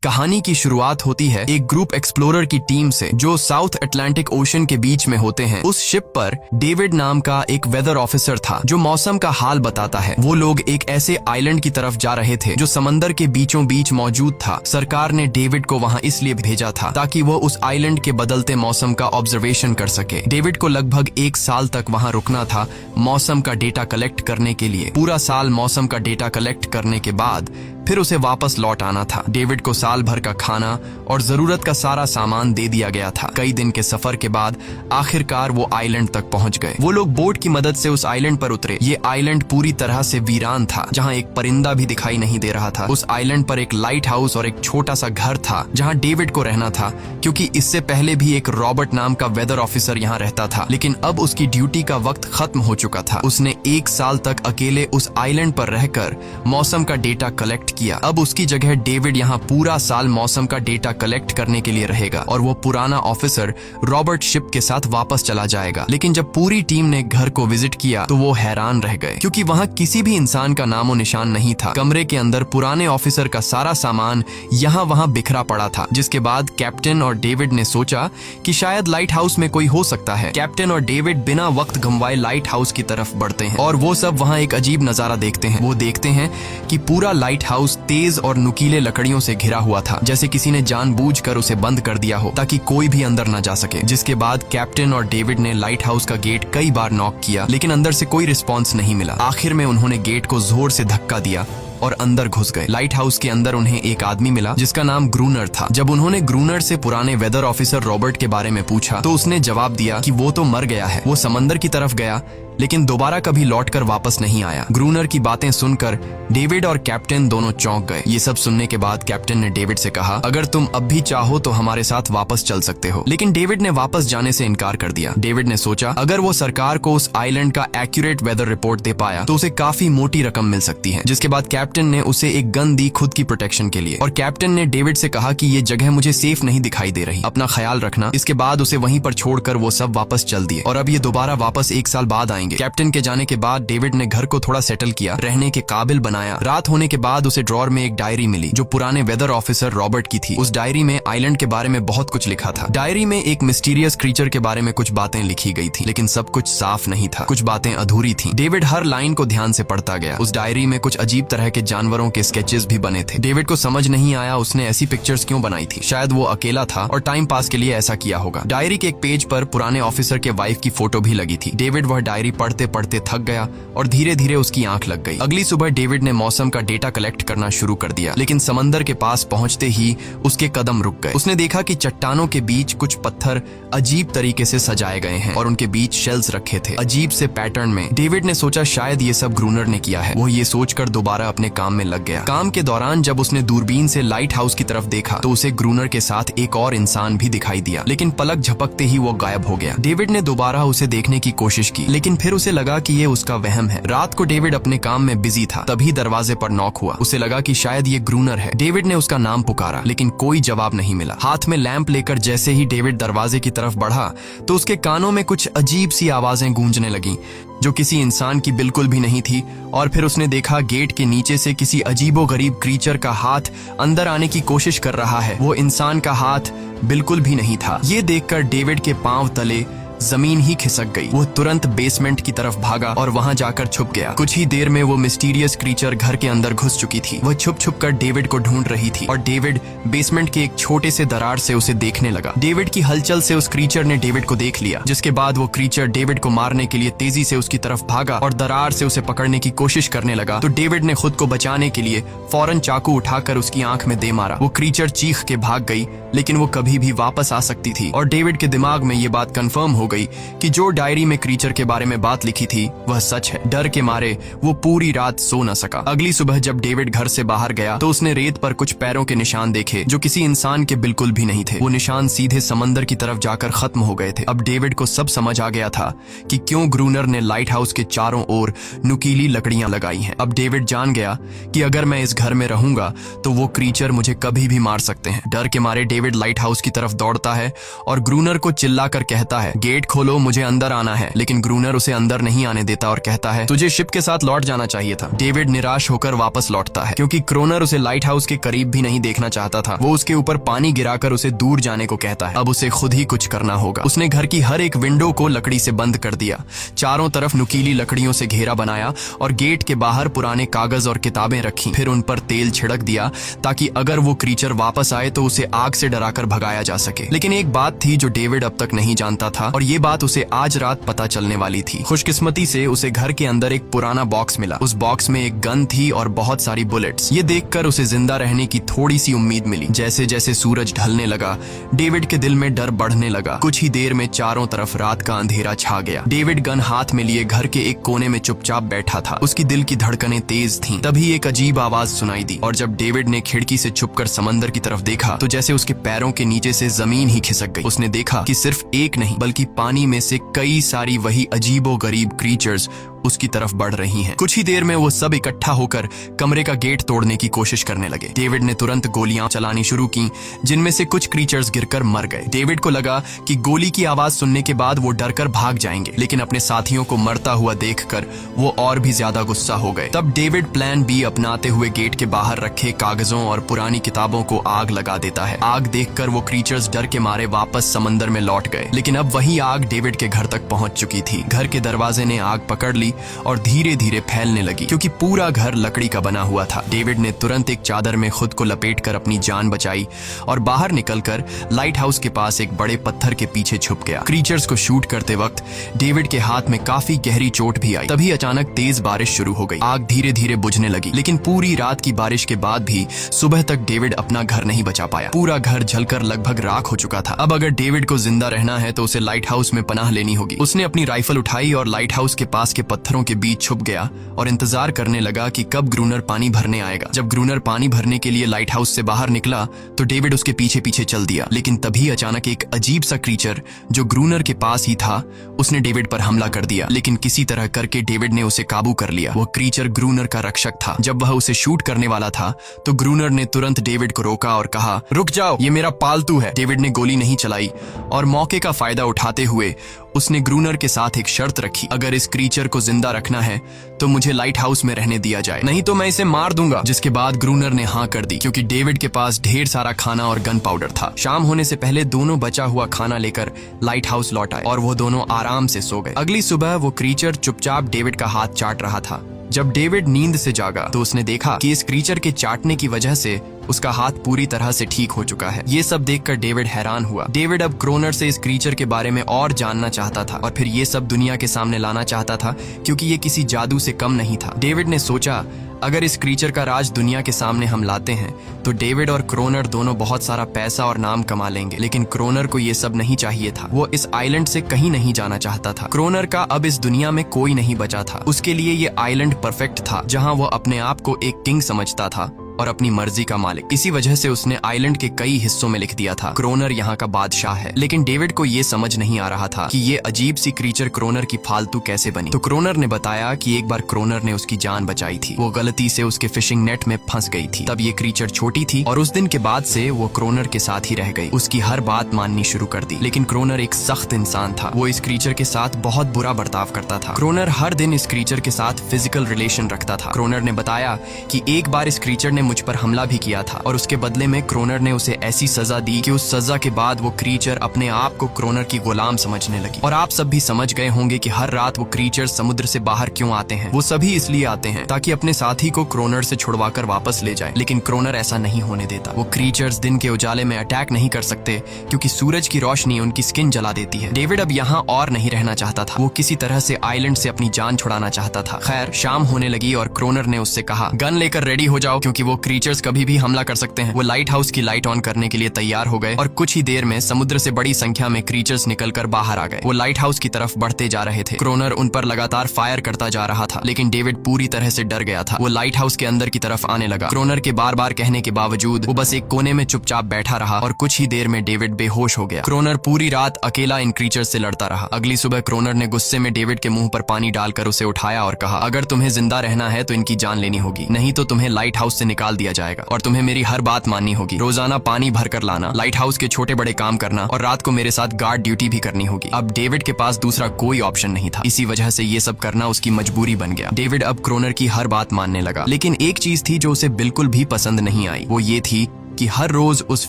कहानी की शुरुआत होती है एक ग्रुप एक्सप्लोरर की टीम से जो साउथ अटलांटिक ओशन के बीच में होते हैं। उस शिप पर डेविड नाम का एक वेदर ऑफिसर था जो मौसम का हाल बताता है। वो लोग एक ऐसे आइलैंड की तरफ जा रहे थे जो समंदर के बीचों बीच मौजूद था। सरकार ने डेविड को वहां इसलिए भेजा था ताकि वो उस आइलैंड के बदलते मौसम का ऑब्जर्वेशन कर सके। डेविड को लगभग 1 साल तक वहां रुकना था मौसम का डेटा कलेक्ट करने के लिए। पूरा साल मौसम का डेटा कलेक्ट करने के बाद फिर उसे वापस लौट आना था। डेविड को साल भर का खाना और जरूरत का सारा सामान दे दिया गया था। कई दिन के सफर के बाद आखिरकार वो आइलैंड तक पहुंच गए। वो लोग बोट की मदद से उस आइलैंड पर उतरे। ये आइलैंड पूरी तरह से वीरान था, जहां एक परिंदा भी दिखाई नहीं दे रहा था। उस आइलैंड पर एक लाइट हाउस और एक छोटा सा घर था जहां डेविड को रहना था, क्योंकि इससे पहले भी एक रॉबर्ट नाम का वेदर ऑफिसर यहाँ रहता था। लेकिन अब उसकी ड्यूटी का वक्त खत्म हो चुका था। उसने 1 साल तक अकेले उस आइलैंड पर रहकर मौसम का डेटा कलेक्ट किया। अब उसकी जगह डेविड यहाँ पूरा साल मौसम का डेटा कलेक्ट करने के लिए रहेगा और वो पुराना ऑफिसर रॉबर्ट शिप के साथ वापस चला जाएगा। लेकिन जब पूरी टीम ने घर को विजिट किया तो वो हैरान रह गए, क्योंकि वहाँ किसी भी इंसान का नामो निशान नहीं था। कमरे के अंदर पुराने ऑफिसर का सारा सामान यहाँ वहाँ बिखरा पड़ा था। जिसके बाद कैप्टन और डेविड ने सोचा कि शायद लाइट हाउस में कोई हो सकता है। कैप्टन और डेविड बिना वक्त गंवाए लाइट हाउस की तरफ बढ़ते हैं और वो सब वहाँ एक अजीब नजारा देखते हैं। वो देखते हैं कि पूरा लाइट हाउस तेज और नुकीले लकड़ियों से घिरा हुआ था, जैसे किसी ने जानबूझकर उसे बंद कर दिया हो ताकि कोई भी अंदर न जा सके। जिसके बाद कैप्टन और डेविड ने लाइट हाउस का गेट कई बार नॉक किया, लेकिन अंदर से कोई रिस्पॉन्स नहीं मिला। आखिर में उन्होंने गेट को जोर से धक्का दिया और अंदर घुस गए। लाइट हाउस के अंदर उन्हें एक आदमी मिला जिसका नाम ग्रूनर था। जब उन्होंने ग्रूनर से पुराने वेदर ऑफिसर रॉबर्ट के बारे में पूछा तो उसने जवाब दिया कि वो तो मर गया है। वो समंदर की तरफ गया लेकिन दोबारा कभी लौटकर वापस नहीं आया। ग्रूनर की बातें सुनकर डेविड और कैप्टन दोनों चौंक गए। ये सब सुनने के बाद कैप्टन ने डेविड से कहा, अगर तुम अब भी चाहो तो हमारे साथ वापस चल सकते हो। लेकिन डेविड ने वापस जाने से इनकार कर दिया। डेविड ने सोचा अगर वो सरकार को उस आइलैंड का एक्यूरेट वेदर रिपोर्ट दे पाया तो उसे काफी मोटी रकम मिल सकती है। जिसके बाद कैप्टन ने उसे एक गन दी खुद की प्रोटेक्शन के लिए, और कैप्टन ने डेविड से कहा कि ये जगह मुझे सेफ नहीं दिखाई दे रही, अपना ख्याल रखना। इसके बाद उसे वहीं पर छोड़कर वो सब वापस चल दिए और अब ये दोबारा वापस 1 साल बाद आएंगे। कैप्टन के जाने के बाद डेविड ने घर को थोड़ा सेटल किया, रहने के काबिल बनाया। रात होने के बाद उसे ड्रॉर में एक डायरी मिली जो पुराने वेदर ऑफिसर रॉबर्ट की थी। उस डायरी में आइलैंड के बारे में बहुत कुछ लिखा था। डायरी में एक मिस्टीरियस क्रीचर के बारे में कुछ बातें लिखी गई थी, लेकिन सब कुछ साफ नहीं था। कुछ बातें अधूरी थी। डेविड हर लाइन को ध्यान से पढ़ता गया। उस डायरी में कुछ अजीब तरह के जानवरों के स्केचेस भी बने थे। डेविड को समझ नहीं आया उसने ऐसी पिक्चर्स क्यों बनाई थी। शायद वो अकेला था और टाइम पास के लिए ऐसा किया होगा। डायरी के एक पेज पर पुराने ऑफिसर के वाइफ की फोटो भी लगी थी। डेविड वह डायरी पढ़ते पढ़ते थक गया और धीरे धीरे उसकी आंख लग गई। अगली सुबह डेविड ने मौसम का डेटा कलेक्ट करना शुरू कर दिया, लेकिन समंदर के पास पहुंचते ही उसके कदम रुक गए। उसने देखा कि चट्टानों के बीच कुछ पत्थर अजीब तरीके से सजाए गए हैं और उनके बीच शेल्स रखे थे अजीब से पैटर्न में। डेविड ने सोचा शायद ये सब ग्रूनर ने किया है। वो ये सोचकर दोबारा अपने काम में लग गया। काम के दौरान जब उसने दूरबीन से लाइट हाउस की तरफ देखा तो उसे ग्रूनर के साथ एक और इंसान भी दिखाई दिया, लेकिन पलक झपकते ही वो गायब हो गया। डेविड ने दोबारा उसे देखने की कोशिश की, लेकिन फिर उसे लगा कि ये उसका वहम है। रात को डेविड अपने काम में बिजी था, तभी दरवाजे पर नॉक हुआ। उसे लगा कि शायद ये ग्रूनर है। डेविड ने उसका नाम पुकारा, लेकिन कोई जवाब नहीं मिला। हाथ में लैंप लेकर जैसे ही डेविड दरवाजे की तरफ बढ़ा तो उसके कानों में कुछ अजीब सी आवाजें गूंजने लगीं जो किसी इंसान की बिल्कुल भी नहीं थी। और फिर उसने देखा गेट के नीचे से किसी अजीबोगरीब क्रीचर का हाथ अंदर आने की कोशिश कर रहा है। वो इंसान का हाथ बिल्कुल भी नहीं था। ये देखकर डेविड के पांव तले जमीन ही खिसक गई। वो तुरंत बेसमेंट की तरफ भागा और वहां जाकर छुप गया। कुछ ही देर में वो मिस्टीरियस क्रीचर घर के अंदर घुस चुकी थी। वह छुप छुप कर डेविड को ढूंढ रही थी और डेविड बेसमेंट के एक छोटे से दरार से उसे देखने लगा। डेविड की हलचल से उस क्रीचर ने डेविड को देख लिया, जिसके बाद वो क्रीचर डेविड को मारने के लिए तेजी से उसकी तरफ भागा और दरार से उसे पकड़ने की कोशिश करने लगा। तो डेविड ने खुद को बचाने के लिए फौरन चाकू उठाकर उसकी आंख में दे मारा। वो क्रीचर चीख के भाग गई, लेकिन वो कभी भी वापस आ सकती थी। और डेविड के दिमाग में ये बात कंफर्म हो गई कि जो डायरी में क्रीचर के बारे में बात लिखी थी वह सच है। डर के मारे वो पूरी रात सो न सका। अगली सुबह जब डेविड घर से बाहर गया तो उसने रेत पर कुछ पैरों के निशान देखे जो किसी इंसान के बिल्कुल भी नहीं थे। वो निशान सीधे समंदर की तरफ जाकर खत्म हो गए थे। अब डेविड को सब समझ आ गया था कि क्यों ग्रूनर ने लाइट हाउस के चारों ओर नुकीली लकड़ियां लगाई हैं। अब डेविड जान गया कि अगर मैं इस घर में रहूंगा तो वो क्रीचर मुझे कभी भी मार सकते हैं। डर के मारे डेविड लाइट हाउस की तरफ दौड़ता है और ग्रूनर को चिल्लाकर कहता है, गेट गेट खोलो, मुझे अंदर आना है। लेकिन ग्रूनर उसे अंदर नहीं आने देता और कहता है तुझे शिप के साथ लौट जाना चाहिए था। डेविड निराश होकर वापस लौटता है क्योंकि क्रोनर उसे लाइट हाउस के करीब भी नहीं देखना चाहता था। वो उसके ऊपर पानी गिराकर उसे दूर जाने को कहता है। अब उसे खुद ही कुछ करना होगा। उसने घर की हर एक विंडो को लकड़ी से बंद कर दिया, चारों तरफ नुकीली लकड़ियों से घेरा बनाया और गेट के बाहर पुराने कागज और किताबें रखी। फिर उन पर तेल छिड़क दिया ताकि अगर वो क्रीचर वापस आए तो उसे आग से डराकर भगाया जा सके। लेकिन एक बात थी जो डेविड अब तक नहीं जानता था और ये बात उसे आज रात पता चलने वाली थी। खुशकिस्मती से उसे घर के अंदर एक पुराना बॉक्स मिला। उस बॉक्स में एक गन थी और बहुत सारी बुलेट्स। ये देखकर उसे जिंदा रहने की थोड़ी सी उम्मीद मिली। जैसे जैसे सूरज ढलने लगा, डेविड के दिल में डर बढ़ने लगा। कुछ ही देर में चारों तरफ रात का अंधेरा छा गया। डेविड गन हाथ में लिए घर के एक कोने में चुपचाप बैठा था। उसकी दिल की धड़कनें तेज थीं। तभी एक अजीब आवाज सुनाई दी और जब डेविड ने खिड़की से छुपकर समंदर की तरफ देखा तो जैसे उसके पैरों के नीचे से जमीन ही खिसक गई। उसने देखा कि सिर्फ एक नहीं बल्कि पानी में से कई सारी वही अजीबोगरीब क्रीचर्स उसकी तरफ बढ़ रही हैं। कुछ ही देर में वो सब इकट्ठा होकर कमरे का गेट तोड़ने की कोशिश करने लगे। डेविड ने तुरंत गोलियां चलानी शुरू की, जिनमें से कुछ क्रीचर्स गिरकर मर गए। डेविड को लगा कि गोली की आवाज सुनने के बाद वो डरकर भाग जाएंगे, लेकिन अपने साथियों को मरता हुआ देखकर वो और भी ज्यादा गुस्सा हो गए। तब डेविड प्लान बी अपनाते हुए गेट के बाहर रखे कागजों और पुरानी किताबों को आग लगा देता है। आग देखकर वो क्रीचर्स डर के मारे वापस समंदर में लौट गए, लेकिन अब वही आग डेविड के घर तक पहुंच चुकी थी। घर के दरवाजे ने आग पकड़ ली और धीरे धीरे फैलने लगी क्योंकि पूरा घर लकड़ी का बना हुआ था। डेविड ने तुरंत एक चादर में खुद को लपेटकर अपनी जान बचाई और बाहर निकलकर लाइट हाउस के पास एक बड़े पत्थर के पीछे छुप गया। क्रीचर्स को शूट करते वक्त डेविड के हाथ में काफी गहरी चोट भी आई। तभी अचानक तेज बारिश शुरू हो गई। आग धीरे धीरे बुझने लगी, लेकिन पूरी रात की बारिश के बाद भी सुबह तक डेविड अपना घर नहीं बचा पाया। पूरा घर जलकर लगभग राख हो चुका था। अब अगर डेविड को जिंदा रहना है तो उसे लाइट हाउस में पनाह लेनी होगी। उसने अपनी राइफल उठाई और लाइट हाउस के पास के पत्थरों के बीच छुप गया और इंतजार करने लगा कि कब ग्रूनर पानी भरने आएगा। जब ग्रूनर पानी भरने के लिए लाइट हाउस से बाहर निकला तो डेविड उसके पीछे पीछे चल दिया, लेकिन तभी अचानक एक अजीब सा क्रीचर जो ग्रूनर के पास ही था उसने डेविड पर हमला कर दिया। लेकिन किसी तरह करके डेविड ने उसे काबू कर लिया। वो क्रीचर ग्रूनर का रक्षक था। जब वह उसे शूट करने वाला था तो ग्रूनर ने तुरंत डेविड को रोका और कहा, रुक जाओ, ये मेरा पालतू है। डेविड ने गोली नहीं चलाई और मौके का फायदा उठाते हुए उसने ग्रूनर के साथ एक शर्त रखी, अगर इस क्रीचर को जिंदा रखना है तो मुझे लाइट हाउस में रहने दिया जाए, नहीं तो मैं इसे मार दूंगा। जिसके बाद ग्रूनर ने हाँ कर दी क्योंकि डेविड के पास ढेर सारा खाना और गन पाउडर था। शाम होने से पहले दोनों बचा हुआ खाना लेकर लाइट हाउस लौट आए और वो दोनों आराम से सो गए। अगली सुबह वो क्रीचर चुपचाप डेविड का हाथ चाट रहा था। जब डेविड नींद से जागा तो उसने देखा कि इस क्रीचर के चाटने की वजह से उसका हाथ पूरी तरह से ठीक हो चुका है। ये सब देखकर डेविड हैरान हुआ। डेविड अब क्रोनर से इस क्रीचर के बारे में और जानना चाहता था और फिर ये सब दुनिया के सामने लाना चाहता था क्योंकि ये किसी जादू से कम नहीं था। डेविड ने सोचा, अगर इस क्रीचर का राज दुनिया के सामने हम लाते हैं तो डेविड और क्रोनर दोनों बहुत सारा पैसा और नाम कमा लेंगे। लेकिन क्रोनर को ये सब नहीं चाहिए था। वो इस आइलैंड से कहीं नहीं जाना चाहता था। क्रोनर का अब इस दुनिया में कोई नहीं बचा था। उसके लिए ये आइलैंड परफेक्ट था जहां वो अपने आप को एक किंग समझता था और अपनी मर्जी का मालिक। इसी वजह से उसने आइलैंड के कई हिस्सों में लिख दिया था, क्रोनर यहाँ का बादशाह है। लेकिन डेविड को ये समझ नहीं आ रहा था कि ये अजीब सी क्रीचर क्रोनर की फालतू कैसे बनी। तो क्रोनर ने बताया कि एक बार क्रोनर ने उसकी जान बचाई थी। वो गलती से उसके फिशिंग नेट में फंस गई थी। तब ये क्रीचर छोटी थी और उस दिन के बाद से वो क्रोनर के साथ ही रह गई। उसकी हर बात माननी शुरू कर दी। लेकिन क्रोनर एक सख्त इंसान था। वो इस क्रीचर के साथ बहुत बुरा बर्ताव करता था। क्रोनर हर दिन इस क्रीचर के साथ फिजिकल रिलेशन रखता था। क्रोनर ने बताया कि एक बार इस क्रीचर ने मुझ पर हमला भी किया था और उसके बदले में क्रोनर ने उसे ऐसी सजा दी कि उस सजा के बाद वो क्रीचर अपने आप को क्रोनर की गुलाम समझने लगी। और आप सब भी समझ गए होंगे कि हर रात वो क्रीचर समुद्र से बाहर क्यों आते हैं। वो सभी इसलिए आते हैं ताकि अपने साथी को क्रोनर से छुड़वाकर वापस ले जाए। लेकिन क्रोनर ऐसा नहीं होने देता। वो क्रीचर्स दिन के उजाले में अटैक नहीं कर सकते क्योंकि सूरज की रोशनी उनकी स्किन जला देती है। डेविड अब यहाँ और नहीं रहना चाहता था। वो किसी तरह से आइलैंड से अपनी जान छुड़ाना चाहता था। खैर, शाम होने लगी और क्रोनर ने उससे कहा, गन लेकर रेडी हो जाओ क्योंकि वो क्रीचर्स कभी भी हमला कर सकते हैं। वो लाइट हाउस की लाइट ऑन करने के लिए तैयार हो गए और कुछ ही देर में समुद्र से बड़ी संख्या में क्रीचर्स निकलकर बाहर आ गए। वो लाइट हाउस की तरफ बढ़ते जा रहे थे। क्रोनर उन पर लगातार फायर करता जा रहा था, लेकिन डेविड पूरी तरह से डर गया था। वो लाइट हाउस के अंदर की तरफ आने लगा। क्रोनर के बार बार कहने के बावजूद वो बस एक कोने में चुपचाप बैठा रहा और कुछ ही देर में डेविड बेहोश हो गया। क्रोनर पूरी रात अकेला इन क्रीचर्स से लड़ता रहा। अगली सुबह क्रोनर ने गुस्से में डेविड के मुंह पर पानी डालकर उसे उठाया और कहा, अगर तुम्हें जिंदा रहना है तो इनकी जान लेनी होगी, नहीं तो तुम्हें लाइट हाउस से निकाल निकाल दिया जाएगा और तुम्हें मेरी हर बात माननी होगी। रोजाना पानी भर कर लाना, लाइट हाउस के छोटे बड़े काम करना और रात को मेरे साथ गार्ड ड्यूटी भी करनी होगी। अब डेविड के पास दूसरा कोई ऑप्शन नहीं था। इसी वजह से ये सब करना उसकी मजबूरी बन गया। डेविड अब क्रोनर की हर बात मानने लगा, लेकिन एक चीज थी जो उसे बिल्कुल भी पसंद नहीं आई। वो ये थी कि हर रोज उस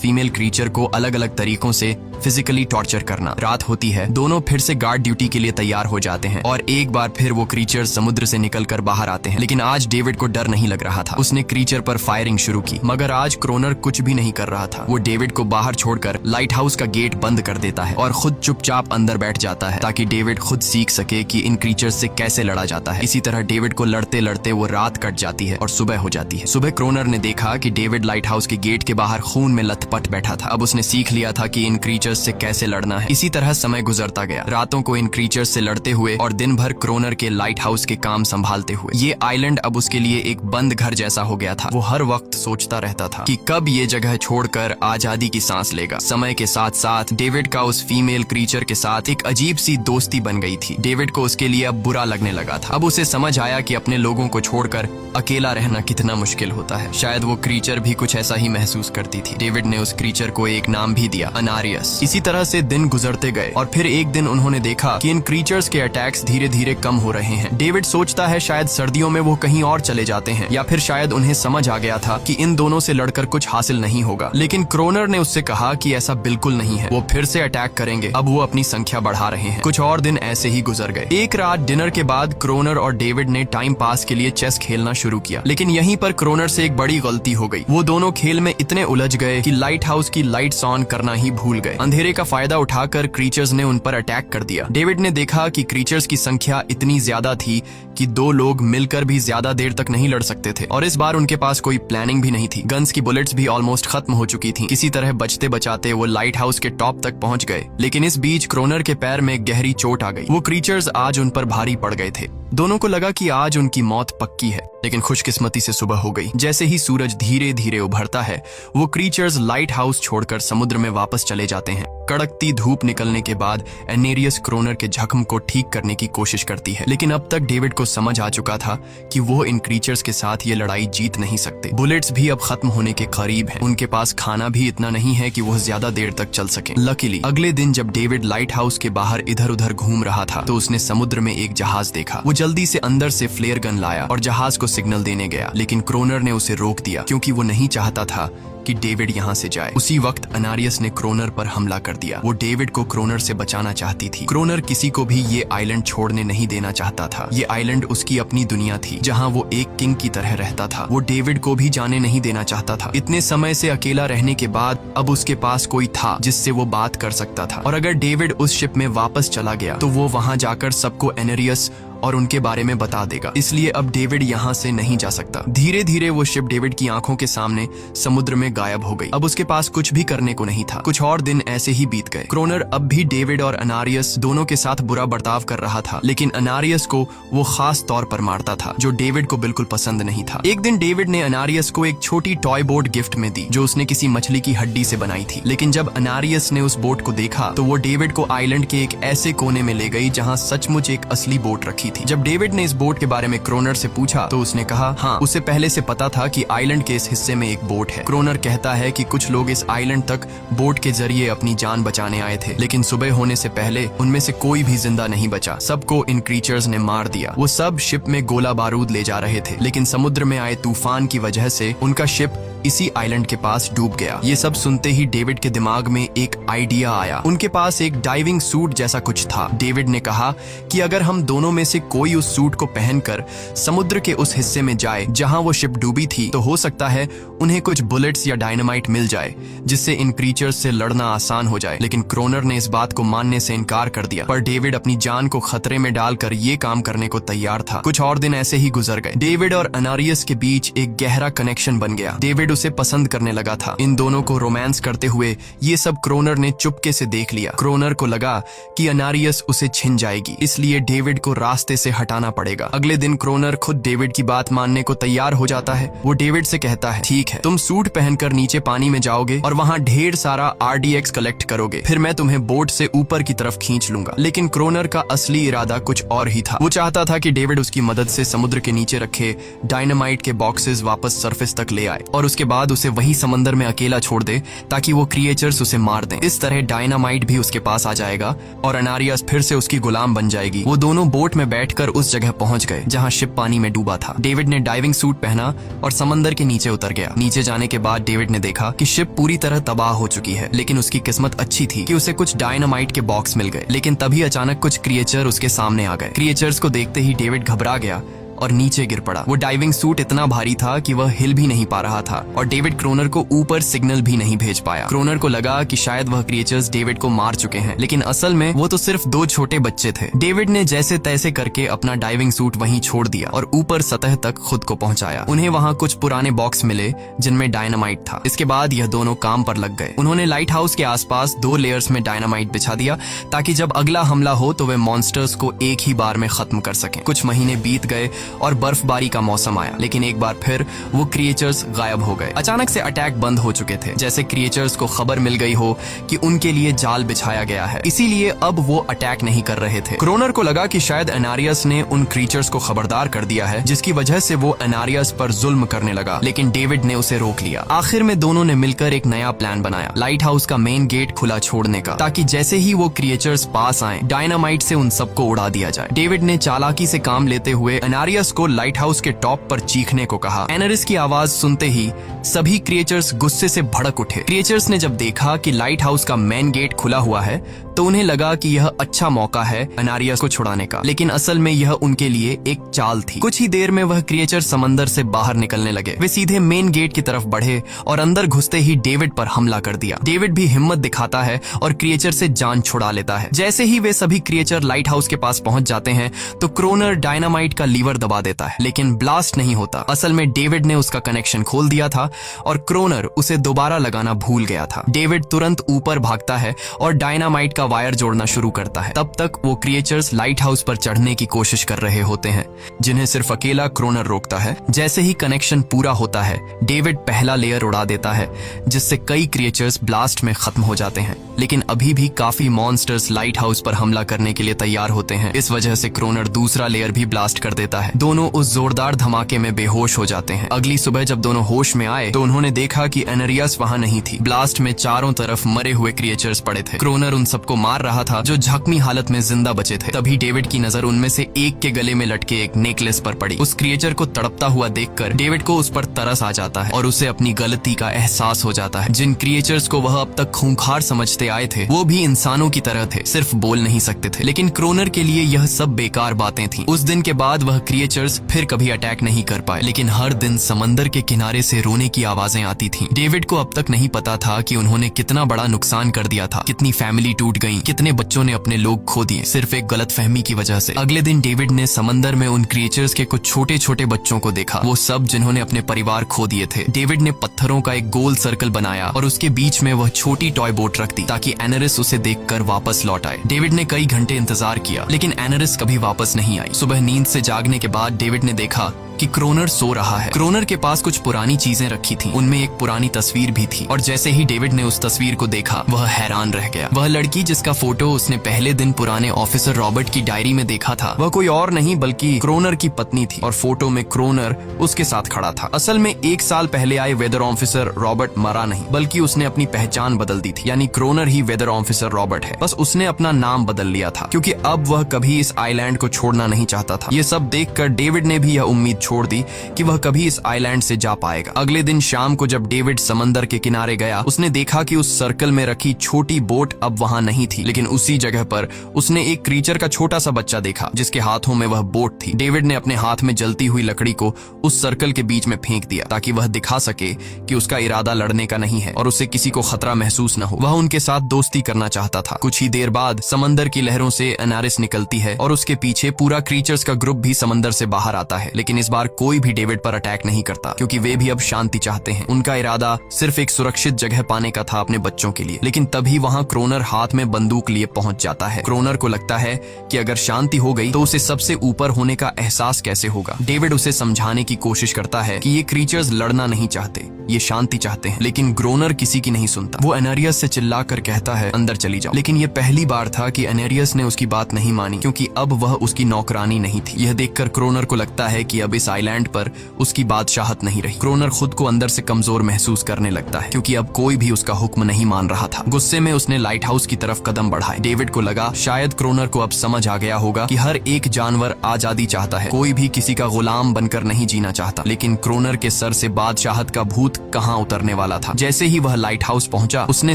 फीमेल क्रीचर को अलग अलग तरीकों से फिजिकली टॉर्चर करना। रात होती है, दोनों फिर से गार्ड ड्यूटी के लिए तैयार हो जाते हैं और एक बार फिर वो क्रीचर समुद्र से निकलकर बाहर आते हैं। लेकिन आज डेविड को डर नहीं लग रहा था। उसने क्रीचर पर फायरिंग शुरू की, मगर आज क्रोनर कुछ भी नहीं कर रहा था। वो डेविड को बाहर छोड़कर लाइट हाउस का गेट बंद कर देता है और खुद चुपचाप अंदर बैठ जाता है ताकि डेविड खुद सीख सके कि इन क्रीचर से कैसे लड़ा जाता है। इसी तरह डेविड को लड़ते लड़ते वो रात कट जाती है और सुबह हो जाती है। सुबह क्रोनर ने देखा कि डेविड लाइट हाउस के गेट के बाहर खून में लथपथ बैठा था। अब उसने सीख लिया था कि इन क्रीचर्स से कैसे लड़ना है। इसी तरह समय गुजरता गया, रातों को इन क्रीचर्स से लड़ते हुए और दिन भर क्रोनर के लाइट हाउस के काम संभालते हुए। ये आइलैंड अब उसके लिए एक बंद घर जैसा हो गया था। वो हर वक्त सोचता रहता था कि कब ये जगह छोड़कर आजादी की सांस लेगा। समय के साथ साथ डेविड का उस फीमेल क्रीचर के साथ एक अजीब सी दोस्ती बन गई थी। डेविड को उसके लिए अब बुरा लगने लगा था। अब उसे समझ आया कि अपने लोगों को छोड़कर अकेला रहना कितना मुश्किल होता है। शायद वो क्रीचर भी कुछ ऐसा ही महसूस करती थी। डेविड ने उस क्रीचर को एक नाम भी दिया, अनारियस। इसी तरह से दिन गुजरते गए और फिर एक दिन उन्होंने देखा कि इन क्रीचर्स के अटैक्स धीरे धीरे कम हो रहे हैं। डेविड सोचता है शायद सर्दियों में वो कहीं और चले जाते हैं या फिर शायद उन्हें समझ आ गया था कि इन दोनों से लड़कर कुछ हासिल नहीं होगा। लेकिन क्रोनर ने उससे कहा कि ऐसा बिल्कुल नहीं है, वो फिर से अटैक करेंगे। अब वो अपनी संख्या बढ़ा रहे हैं। कुछ और दिन ऐसे ही गुजर गए। एक रात डिनर के बाद क्रोनर और डेविड ने टाइम पास के लिए चेस खेलना शुरू किया, लेकिन यहीं पर क्रोनर से एक बड़ी गलती हो गई। वो दोनों खेल में इतने उलझ गए कि लाइट हाउस की लाइट्स ऑन करना ही भूल गए। अंधेरे का फायदा उठाकर क्रीचर्स ने उन पर अटैक कर दिया। डेविड ने देखा कि क्रीचर्स की संख्या इतनी ज्यादा थी कि दो लोग मिलकर भी ज्यादा देर तक नहीं लड़ सकते थे और इस बार उनके पास कोई प्लानिंग भी नहीं थी। गन्स की बुलेट्स भी ऑलमोस्ट खत्म हो चुकी थी। किसी तरह बचते बचाते वो लाइट हाउस के टॉप तक पहुंच गए, लेकिन इस बीच क्रोनर के पैर में गहरी चोट आ गई। वो क्रीचर्स आज उन पर भारी पड़ गए थे। दोनों को लगा कि आज उनकी मौत पक्की है, लेकिन खुशकिस्मती से सुबह हो गई। जैसे ही सूरज धीरे धीरे उभरता है, वो क्रीचर्स लाइट हाउस छोड़कर समुद्र में वापस चले जाते हैं। कड़कती धूप निकलने के बाद एनेरियस क्रोनर के जख्म को ठीक करने की कोशिश करती है, लेकिन अब तक डेविड को समझ आ चुका था कि वो इन क्रीचर्स के साथ ये लड़ाई जीत नहीं सकते। बुलेट्स भी अब खत्म होने के करीब हैं। उनके पास खाना भी इतना नहीं है कि वो ज्यादा देर तक चल सके। लकीली अगले दिन जब डेविड लाइट हाउस के बाहर इधर उधर घूम रहा था तो उसने समुद्र में एक जहाज देखा। वो जल्दी से अंदर से फ्लेयर गन लाया और जहाज को सिग्नल देने गया, लेकिन क्रोनर ने उसे रोक दिया क्योंकि वो नहीं चाहता था कि डेविड यहाँ से जाए। उसी वक्त अनारियस ने क्रोनर पर हमला कर दिया। वो डेविड को क्रोनर से बचाना चाहती थी। क्रोनर किसी को भी ये आइलैंड छोड़ने नहीं देना चाहता था। ये आइलैंड उसकी अपनी दुनिया थी जहाँ वो एक किंग की तरह रहता था। वो डेविड को भी जाने नहीं देना चाहता था। इतने समय से अकेला रहने के बाद अब उसके पास कोई था जिससे वो बात कर सकता था, और अगर डेविड उस शिप में वापस चला गया तो वो वहाँ जाकर सबको एनेरियस और उनके बारे में बता देगा। इसलिए अब डेविड यहाँ से नहीं जा सकता। धीरे धीरे वो शिप डेविड की आंखों के सामने समुद्र में गायब हो गई। अब उसके पास कुछ भी करने को नहीं था। कुछ और दिन ऐसे ही बीत गए। क्रोनर अब भी डेविड और अनारियस दोनों के साथ बुरा बर्ताव कर रहा था, लेकिन अनारियस को वो खास तौर पर मारता था, जो डेविड को बिल्कुल पसंद नहीं था। एक दिन डेविड ने अनारियस को एक छोटी टॉय बोट गिफ्ट में दी जो उसने किसी मछली की हड्डी से बनाई थी। लेकिन जब अनारियस ने उस बोट को देखा तो वो डेविड को आइलैंड के एक ऐसे कोने में ले गई जहाँ सचमुच एक असली बोट रखी थी। जब डेविड ने इस बोट के बारे में क्रोनर से पूछा तो उसने कहा हाँ, उसे पहले से पता था कि आइलैंड के इस हिस्से में एक बोट है। क्रोनर कहता है कि कुछ लोग इस आइलैंड तक बोट के जरिए अपनी जान बचाने आए थे, लेकिन सुबह होने से पहले उनमें से कोई भी जिंदा नहीं बचा। सबको इन क्रीचर्स ने मार दिया। वो सब शिप में गोला बारूद ले जा रहे थे, लेकिन समुद्र में आए तूफान की वजह से उनका शिप इसी आइलैंड के पास डूब गया। ये सब सुनते ही डेविड के दिमाग में एक आइडिया आया। उनके पास एक डाइविंग सूट जैसा कुछ था। डेविड ने कहा कि अगर हम दोनों में से कोई उस सूट को पहनकर समुद्र के उस हिस्से में जाए जहां वो शिप डूबी थी, तो हो सकता है उन्हें कुछ बुलेट्स या डायनामाइट मिल जाए जिससे इन क्रीचर्स से लड़ना आसान हो जाए। लेकिन क्रोनर ने इस बात को मानने से इनकार कर दिया, पर डेविड अपनी जान को खतरे में डालकर ये काम करने को तैयार था। कुछ और दिन ऐसे ही गुजर गए। डेविड और अनारियस के बीच एक गहरा कनेक्शन बन गया। डेविड डेविड उसे पसंद करने लगा था। इन दोनों को रोमांस करते हुए ये सब क्रोनर ने चुपके से देख लिया। क्रोनर को लगा कि अनारियस उसे छिन जाएगी, इसलिए डेविड को रास्ते से हटाना पड़ेगा। अगले दिन क्रोनर खुद डेविड की बात मानने को तैयार हो जाता है। वो डेविड से कहता है, ठीक है, तुम सूट पहनकर नीचे पानी में जाओगे और वहाँ ढेर सारा RDX कलेक्ट करोगे, फिर मैं तुम्हें बोट से ऊपर की तरफ खींच लूंगा। लेकिन क्रोनर का असली इरादा कुछ और ही था। वो चाहता था कि डेविड उसकी मदद से समुद्र के नीचे रखे डायनामाइट के बॉक्सेस वापस सरफेस तक ले आए और उसके बाद उसे वही समंदर में अकेला छोड़ दे ताकि वो क्रिएचर्स उसे मार दें। इस तरह डायनामाइट भी उसके पास आ जाएगा और अनारियस फिर से उसकी गुलाम बन जाएगी। वो दोनों बोट में बैठकर उस जगह पहुंच गए जहां शिप पानी में डूबा था। डेविड ने डाइविंग सूट पहना और समंदर के नीचे उतर गया। नीचे जाने के बाद डेविड ने देखा कि शिप पूरी तरह तबाह हो चुकी है, लेकिन उसकी किस्मत अच्छी थी कि उसे कुछ डायनामाइट के बॉक्स मिल गए। लेकिन तभी अचानक कुछ क्रिएचर उसके सामने आ गए। क्रिएचर्स को देखते ही डेविड घबरा गया और नीचे गिर पड़ा। वो डाइविंग सूट इतना भारी था कि वह हिल भी नहीं पा रहा था और डेविड क्रोनर को ऊपर सिग्नल भी नहीं भेज पाया। क्रोनर को लगा कि शायद वह क्रिएचर्स डेविड को मार चुके हैं, लेकिन असल में वो तो सिर्फ 2 छोटे बच्चे थे। डेविड ने जैसे तैसे करके अपना डाइविंग सूट वहीं छोड़ दिया और ऊपर सतह तक खुद को पहुंचाया। उन्हें वहां कुछ पुराने बॉक्स मिले जिनमें डायनामाइट था। इसके बाद यह दोनों काम पर लग गए। उन्होंने लाइट हाउस के आसपास 2 लेयर्स में डायनामाइट बिछा दिया ताकि जब अगला हमला हो तो वे मॉन्स्टर्स को एक ही बार में खत्म कर सकें। कुछ महीने बीत गए और बर्फबारी का मौसम आया, लेकिन एक बार फिर वो क्रिएचर्स गायब हो गए। अचानक से अटैक बंद हो चुके थे, जैसे क्रिएचर्स को खबर मिल गई हो कि उनके लिए जाल बिछाया गया है, इसीलिए अब वो अटैक नहीं कर रहे थे। क्रोनर को लगा कि शायद अनारियस ने उन क्रिएचर्स को खबरदार कर दिया है, जिसकी वजह से वो अनारियस पर जुल्म करने लगा, लेकिन डेविड ने उसे रोक लिया। आखिर में दोनों ने मिलकर एक नया प्लान बनाया, लाइट हाउस का मेन गेट खुला छोड़ने का, ताकि जैसे ही वो क्रिएचर्स पास आए डायनामाइट से उन सबको उड़ा दिया जाए। डेविड ने चालाकी से काम लेते हुए अनारियस को लाइट हाउस के टॉप पर चीखने को कहा। एनरिस की आवाज सुनते ही सभी क्रिएचर्स गुस्से से भड़क उठे। क्रिएचर्स ने जब देखा कि लाइट हाउस का मेन गेट खुला हुआ है तो उन्हें लगा कि यह अच्छा मौका है अनारियस को छुड़ाने का, लेकिन असल में यह उनके लिए एक चाल थी। कुछ ही देर में वह क्रिएचर समंदर से बाहर निकलने लगे। वे सीधे मेन गेट की तरफ बढ़े और अंदर घुसते ही डेविड पर हमला कर दिया। डेविड भी हिम्मत दिखाता है और क्रिएचर से जान छुड़ा लेता है। जैसे ही वे सभी क्रिएचर लाइट हाउस के पास पहुंच जाते हैं तो क्रोनर डायनामाइट का लीवर दबा देता है, लेकिन ब्लास्ट नहीं होता। असल में डेविड ने उसका कनेक्शन खोल दिया था और क्रोनर उसे दोबारा लगाना भूल गया था। डेविड तुरंत ऊपर भागता है और डायनामाइट का वायर जोड़ना शुरू करता है। तब तक वो क्रिएचर्स लाइट हाउस पर चढ़ने की कोशिश कर रहे होते हैं, जिन्हें सिर्फ अकेला क्रोनर रोकता है। जैसे ही कनेक्शन पूरा होता है डेविड पहला लेयर उड़ा देता है, जिससे कई क्रिएचर्स ब्लास्ट में खत्म हो जाते हैं, लेकिन अभी भी काफी मॉन्स्टर्स लाइट हाउस पर हमला करने के लिए तैयार होते हैं। इस वजह से क्रोनर दूसरा लेयर भी ब्लास्ट कर देता है। दोनों उस जोरदार धमाके में बेहोश हो जाते हैं। अगली सुबह जब दोनों होश में आए तो उन्होंने देखा कि एनरियस वहां नहीं थी। ब्लास्ट में चारों तरफ मरे हुए क्रिएचर्स पड़े थे। क्रोनर उन सबको मार रहा था जो जख्मी हालत में जिंदा बचे थे। तभी डेविड की नजर उनमें से एक के गले में लटके एक नेकलेस पर पड़ी। उस क्रिएचर को तड़पता हुआ देखकर डेविड को उस पर तरस आ जाता है और उसे अपनी गलती का एहसास हो जाता है। जिन क्रिएचर्स को वह अब तक खूंखार समझते आए थे वो भी इंसानों की तरह थे, सिर्फ बोल नहीं सकते थे। लेकिन क्रोनर के लिए यह सब बेकार बातें थी। उस दिन के बाद वह क्रिएचर्स फिर कभी अटैक नहीं कर पाए, लेकिन हर दिन समंदर के किनारे से रोने की आवाजें आती थीं। डेविड को अब तक नहीं पता था कि उन्होंने कितना बड़ा नुकसान कर दिया था, कितनी फैमिली टूट गई, कितने बच्चों ने अपने लोग खो दिए, सिर्फ एक गलतफहमी की वजह से। अगले दिन डेविड ने समंदर में उन क्रिएचर्स के कुछ छोटे छोटे बच्चों को देखा, वो सब जिन्होंने अपने परिवार खो दिए थे। डेविड ने पत्थरों का एक गोल सर्कल बनाया और उसके बीच में वह छोटी टॉय बोट रख दी ताकि एनरिस उसे देखकर वापस लौट आए। डेविड ने कई घंटे इंतजार किया, लेकिन एनरिस कभी वापस नहीं आई। सुबह नींद से जागने के बाद डेविड ने देखा कि क्रोनर सो रहा है। क्रोनर के पास कुछ पुरानी चीजें रखी थीं, उनमें एक पुरानी तस्वीर भी थी और जैसे ही डेविड ने उस तस्वीर को देखा वह हैरान रह गया। वह लड़की जिसका फोटो उसने पहले दिन पुराने ऑफिसर रॉबर्ट की डायरी में देखा था वह कोई और नहीं बल्कि क्रोनर की पत्नी थी और फोटो में क्रोनर उसके साथ खड़ा था। असल में 1 साल पहले आए वेदर ऑफिसर रॉबर्ट मरा नहीं, बल्कि उसने अपनी पहचान बदल दी थी, यानी क्रोनर ही वेदर ऑफिसर रॉबर्ट है। बस उसने अपना नाम बदल लिया था क्योंकि अब वह कभी इस आइलैंड को छोड़ना नहीं चाहता था। ये सब देखकर डेविड ने भी यह उम्मीद छोड़ दी कि वह कभी इस आइलैंड से जा पाएगा। अगले दिन शाम को जब डेविड समंदर के किनारे गया उसने देखा कि उस सर्कल में रखी छोटी बोट अब वहां नहीं नहीं थी, लेकिन उसी जगह पर उसने एक क्रीचर का छोटा सा बच्चा देखा जिसके हाथों में वह बोट थी। डेविड ने अपने हाथ में जलती हुई लकड़ी को उस सर्कल के बीच में फेंक दिया ताकि वह दिखा सके कि उसका इरादा लड़ने का नहीं है और उसे किसी को खतरा महसूस न हो। वह उनके साथ दोस्ती करना चाहता था। कुछ ही देर बाद समंदर की लहरों से एनारिस निकलती है और उसके पीछे पूरा क्रीचर्स का ग्रुप भी समंदर से बाहर आता है, लेकिन इस बार कोई भी डेविड पर अटैक नहीं करता क्योंकि वे भी अब शांति चाहते हैं। उनका इरादा सिर्फ एक सुरक्षित जगह पाने का था अपने बच्चों के लिए। लेकिन तभी वहां क्रोनर हाथ में बंदूक लिए पहुंच जाता है। क्रोनर को लगता है कि अगर शांति हो गई तो उसे सबसे ऊपर होने का एहसास कैसे होगा। डेविड उसे समझाने की कोशिश करता है कि ये क्रीचर्स लड़ना नहीं चाहते, ये शांति चाहते हैं, लेकिन क्रोनर किसी की नहीं सुनता। वो एनेरियस से चिल्लाकर कहता है अंदर चली जाओ। लेकिन ये पहली बार था कि एनेरियस ने उसकी बात नहीं मानी क्योंकि अब वह उसकी नौकरानी नहीं थी। यह देखकर क्रोनर को लगता है कि अब इस आइलैंड पर उसकी बादशाहत नहीं रही। क्रोनर खुद को अंदर से कमजोर महसूस करने लगता है क्योंकि अब कोई भी उसका हुक्म नहीं मान रहा था। गुस्से में उसने लाइट हाउस की तरफ कदम बढ़ाए। डेविड को लगा शायद क्रोनर को अब समझ आ गया होगा कि हर एक जानवर आजादी चाहता है, कोई भी किसी का गुलाम बनकर नहीं जीना चाहता। लेकिन क्रोनर के सर से बादशाहत का भूत कहां उतरने वाला था। जैसे ही वह लाइट हाउस पहुंचा, उसने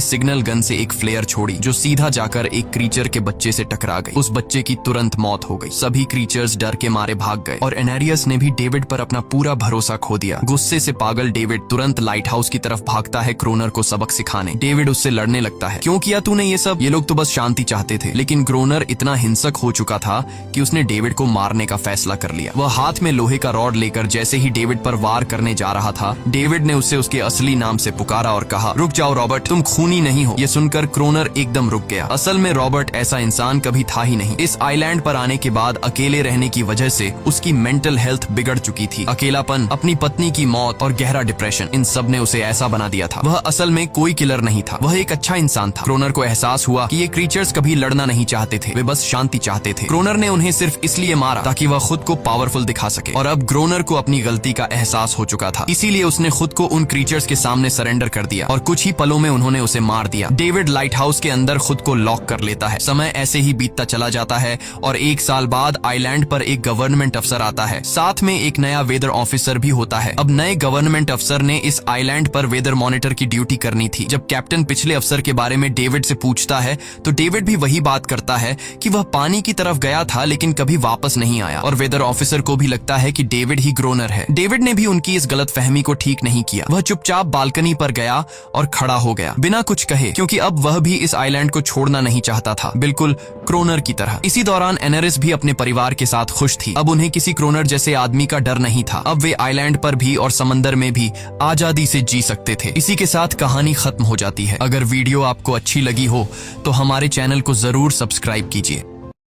सिग्नल गन से एक फ्लेयर छोड़ी जो सीधा जाकर एक क्रीचर के बच्चे से टकरा गई। उस बच्चे की तुरंत मौत हो गई। सभी क्रीचर्स डर के मारे भाग गए और एनेरियस ने भी डेविड पर अपना पूरा भरोसा खो दिया। गुस्से से पागल डेविड तुरंत लाइट हाउस की तरफ भागता है क्रोनर को सबक सिखाने। डेविड उससे लड़ने लगता है, क्यों किया तूने ये सब? ये लोग तो बस शांति चाहते थे। लेकिन क्रोनर इतना हिंसक हो चुका था कि उसने डेविड को मारने का फैसला कर लिया। वह हाथ में लोहे का रॉड लेकर जैसे ही डेविड पर वार करने जा रहा था, डेविड ने उसे उसके असली नाम से पुकारा और कहा, रुक जाओ रॉबर्ट, तुम खूनी नहीं हो। ये सुनकर क्रोनर एकदम रुक गया। असल में रॉबर्ट ऐसा इंसान कभी था ही नहीं। इस आइलैंड पर आने के बाद अकेले रहने की वजह से उसकी मेंटल हेल्थ बिगड़ चुकी थी। अकेलापन, अपनी पत्नी की मौत और गहरा डिप्रेशन, इन सब ने उसे ऐसा बना दिया था। वह असल में कोई किलर नहीं था, वह एक अच्छा इंसान था। क्रोनर को एहसास हुआ कि ये क्रीचर्स कभी लड़ना नहीं चाहते थे, वे बस शांति चाहते थे। क्रोनर ने उन्हें सिर्फ इसलिए मारा ताकि वह खुद को पावरफुल दिखा सके और अब क्रोनर को अपनी गलती का एहसास हो चुका था। इसीलिए उसने खुद को उन क्रीचर्स के सामने सरेंडर कर दिया और कुछ ही पलों में उन्होंने उसे मार दिया। डेविड लाइट हाउस के अंदर खुद को लॉक कर लेता है। समय ऐसे ही बीतता चला जाता है और 1 साल बाद आइलैंड पर एक गवर्नमेंट अफसर आता है, साथ में एक नया वेदर ऑफिसर भी होता है। अब नए गवर्नमेंट अफसर ने इस आइलैंड पर वेदर मॉनिटर की ड्यूटी करनी थी। जब कैप्टन पिछले अफसर के बारे में डेविड से पूछता है तो डेविड भी वही बात करता है कि वह पानी की तरफ गया था लेकिन कभी वापस नहीं आया और वेदर ऑफिसर को भी लगता है कि डेविड ही क्रोनर है। डेविड ने भी उनकी इस गलतफहमी को ठीक नहीं किया। वह चुपचाप बालकनी पर गया और खड़ा हो गया बिना कुछ कहे, क्योंकि अब वह भी इस आइलैंड को छोड़ना नहीं चाहता था, बिल्कुल क्रोनर की तरह। इसी दौरान एनेरिस भी अपने परिवार के साथ खुश थी। अब उन्हें किसी क्रोनर जैसे आदमी का डर नहीं था। अब वे आइलैंड पर भी और समंदर में भी आजादी से जी सकते थे। इसी के साथ कहानी खत्म हो जाती है। अगर वीडियो आपको अच्छी लगी हो तो हमारे चैनल को जरूर सब्सक्राइब कीजिए।